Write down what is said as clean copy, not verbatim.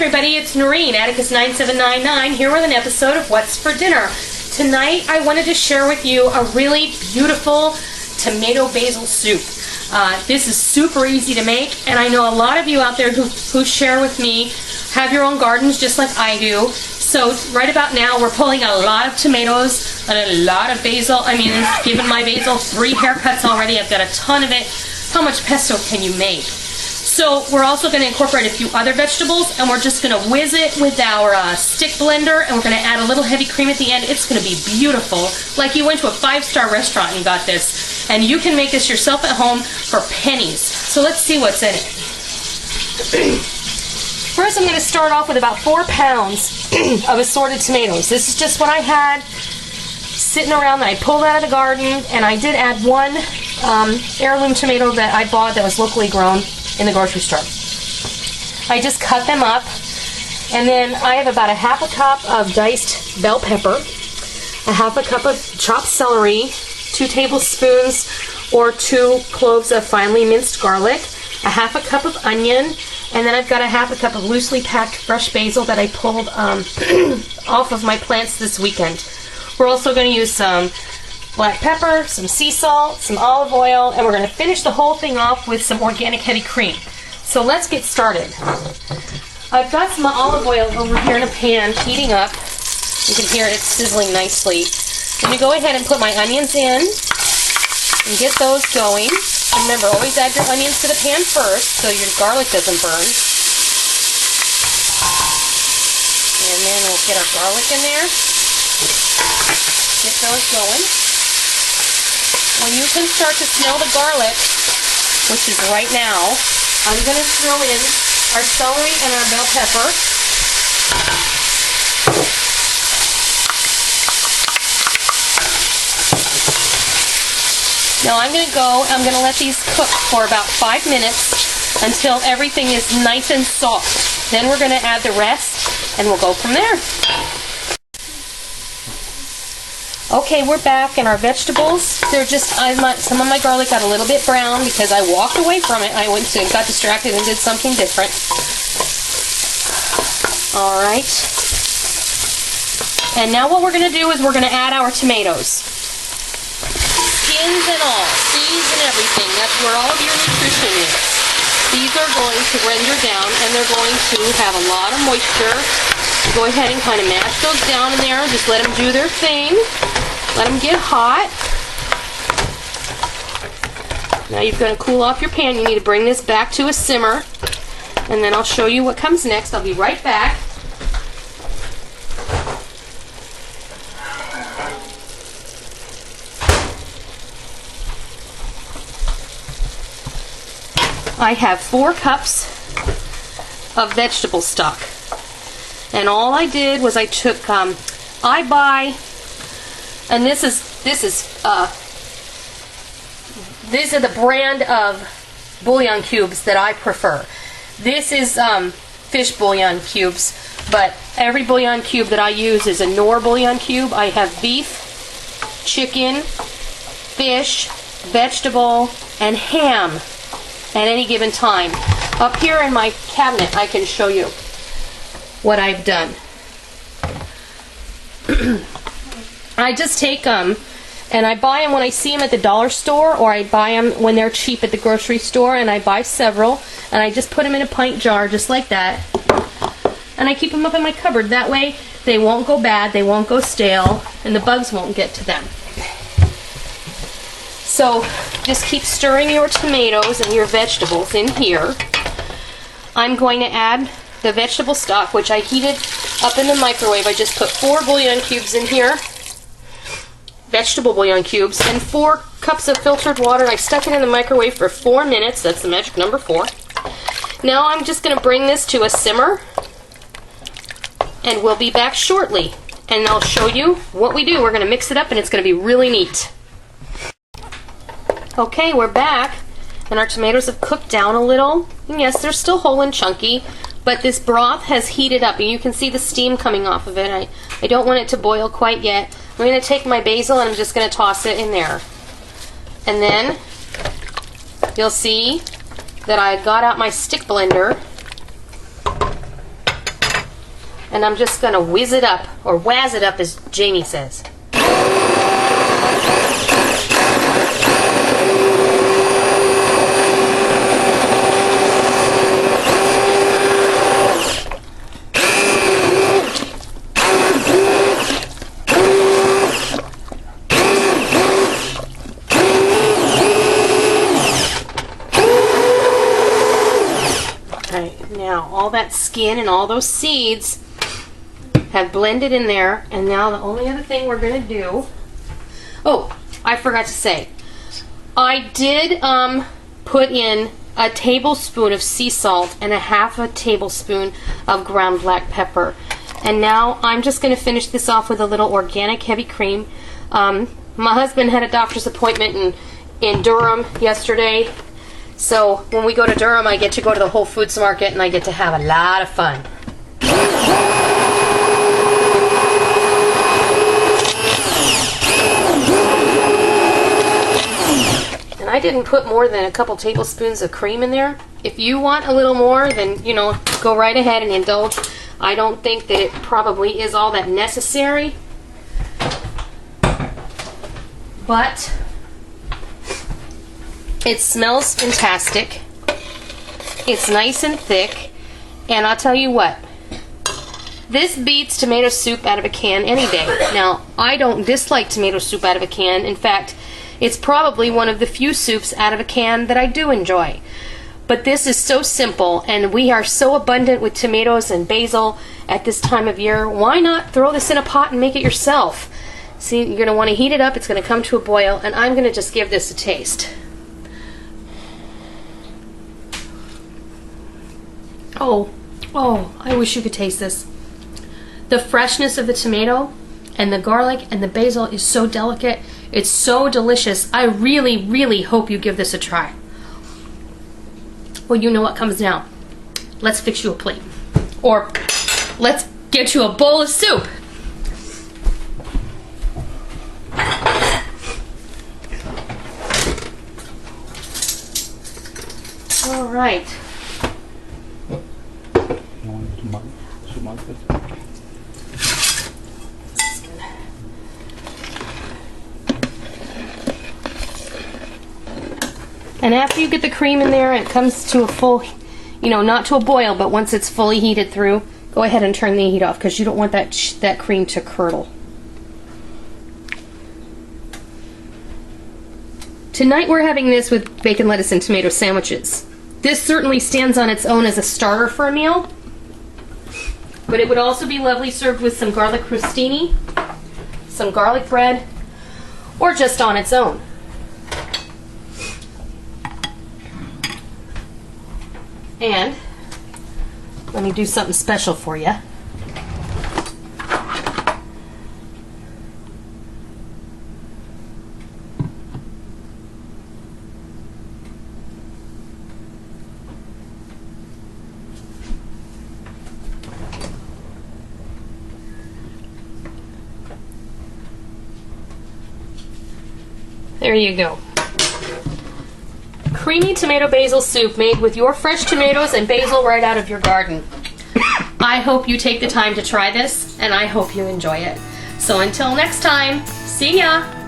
everybody, it's Noreen, Atticus9799, here with an episode of What's for Dinner. Tonight I wanted to share with you a really beautiful tomato basil soup. This is super easy to make, and I know a lot of you out there who share with me have your own gardens just like I do. So right about now we're pulling a lot of tomatoes and a lot of basil. I mean, given my basil 3 haircuts already, I've got a ton of it. How much pesto can you make? So we're also going to incorporate a few other vegetables, and we're just going to whiz it with our stick blender, and we're going to add a little heavy cream at the end. It's going to be beautiful, like you went to a 5-star restaurant and got this. And you can make this yourself at home for pennies. So let's see what's in it. First, I'm going to start off with about 4 pounds of assorted tomatoes. This is just what I had sitting around that I pulled out of the garden, and I did add one heirloom tomato that I bought that was locally grown in the grocery store. I just cut them up, and then I have about a ½ cup of diced bell pepper, a ½ cup of chopped celery, 2 tablespoons or 2 cloves of finely minced garlic, a ½ cup of onion, and then I've got a ½ cup of loosely packed fresh basil that I pulled off of my plants this weekend. We're also going to use some black pepper, some sea salt, some olive oil, and we're going to finish the whole thing off with some organic heavy cream. So let's get started. I've got some olive oil over here in a pan heating up. You can hear it sizzling nicely. I'm going to go ahead and put my onions in and get those going. Remember, always add your onions to the pan first so your garlic doesn't burn. And then we'll get our garlic in there. Get those going. When you can start to smell the garlic, which is right now, I'm going to throw in our celery and our bell pepper. Now I'm going to let these cook for about 5 minutes until everything is nice and soft. Then we're going to add the rest, and we'll go from there. Okay, we're back, and our vegetables, they're just, some of my garlic got a little bit brown because I walked away from it. I got distracted and did something different. All right. And now what we're going to do is we're going to add our tomatoes. Skins and all, seeds and everything. That's where all of your nutrition is. These are going to render down, and they're going to have a lot of moisture. Go ahead and kind of mash those down in there. Just let them do their thing. Let them get hot. Now you're going to cool off your pan. You need to bring this back to a simmer, and then I'll show you what comes next. I'll be right back. I have 4 cups of vegetable stock. And all I did was I took, I buy, and these are the brand of bouillon cubes that I prefer. This is fish bouillon cubes, but every bouillon cube that I use is a Knorr bouillon cube. I have beef, chicken, fish, vegetable, and ham at any given time. Up here in my cabinet, I can show you what I've done. I just take them and I buy them when I see them at the dollar store, or I buy them when they're cheap at the grocery store, and I buy several, and I just put them in a pint jar just like that, and I keep them up in my cupboard. That way they won't go bad, they won't go stale, and the bugs won't get to them. So just keep stirring your tomatoes and your vegetables in here. I'm going to add the vegetable stock, which I heated up in the microwave. I just put 4 bouillon cubes in here, vegetable bouillon cubes, and 4 cups of filtered water. I stuck it in the microwave for 4 minutes. That's the magic number 4. Now I'm just going to bring this to a simmer, and we'll be back shortly. And I'll show you what we do. We're going to mix it up, and it's going to be really neat. Okay, we're back, and our tomatoes have cooked down a little. And yes, they're still whole and chunky, but this broth has heated up, and you can see the steam coming off of it. I don't want it to boil quite yet. I'm going to take my basil, and I'm just going to toss it in there. And then you'll see that I got out my stick blender, and I'm just gonna whiz it up, or waz it up as Jamie says. Now all that skin and all those seeds have blended in there, and now the only other thing we're going to do, oh, I forgot to say, I did put in a tablespoon of sea salt and a half a tablespoon of ground black pepper, and now I'm just going to finish this off with a little organic heavy cream. My husband had a doctor's appointment in Durham yesterday. So when we go to Durham, I get to go to the Whole Foods market and I get to have a lot of fun. And I didn't put more than a couple tablespoons of cream in there. If you want a little more, then, you know, go right ahead and indulge. I don't think that it probably is all that necessary. But it smells fantastic. It's nice and thick. And I'll tell you what, this beats tomato soup out of a can any day. Now, I don't dislike tomato soup out of a can. In fact, it's probably one of the few soups out of a can that I do enjoy. But this is so simple, and we are so abundant with tomatoes and basil at this time of year. Why not throw this in a pot and make it yourself? See, you're going to want to heat it up. It's going to come to a boil, and I'm going to just give this a taste. Oh, I wish you could taste this. The freshness of the tomato and the garlic and the basil is so delicate. It's so delicious. I really, really hope you give this a try. Well, you know what comes now. Let's fix you a plate. Or let's get you a bowl of soup. All right. And after you get the cream in there, it comes to a full, you know, not to a boil, but once it's fully heated through, go ahead and turn the heat off because you don't want that cream to curdle. Tonight we're having this with bacon, lettuce, and tomato sandwiches. This certainly stands on its own as a starter for a meal, but it would also be lovely served with some garlic crostini, some garlic bread, or just on its own. And let me do something special for you. There you go. Creamy tomato basil soup made with your fresh tomatoes and basil right out of your garden. I hope you take the time to try this, and I hope you enjoy it. So until next time, see ya!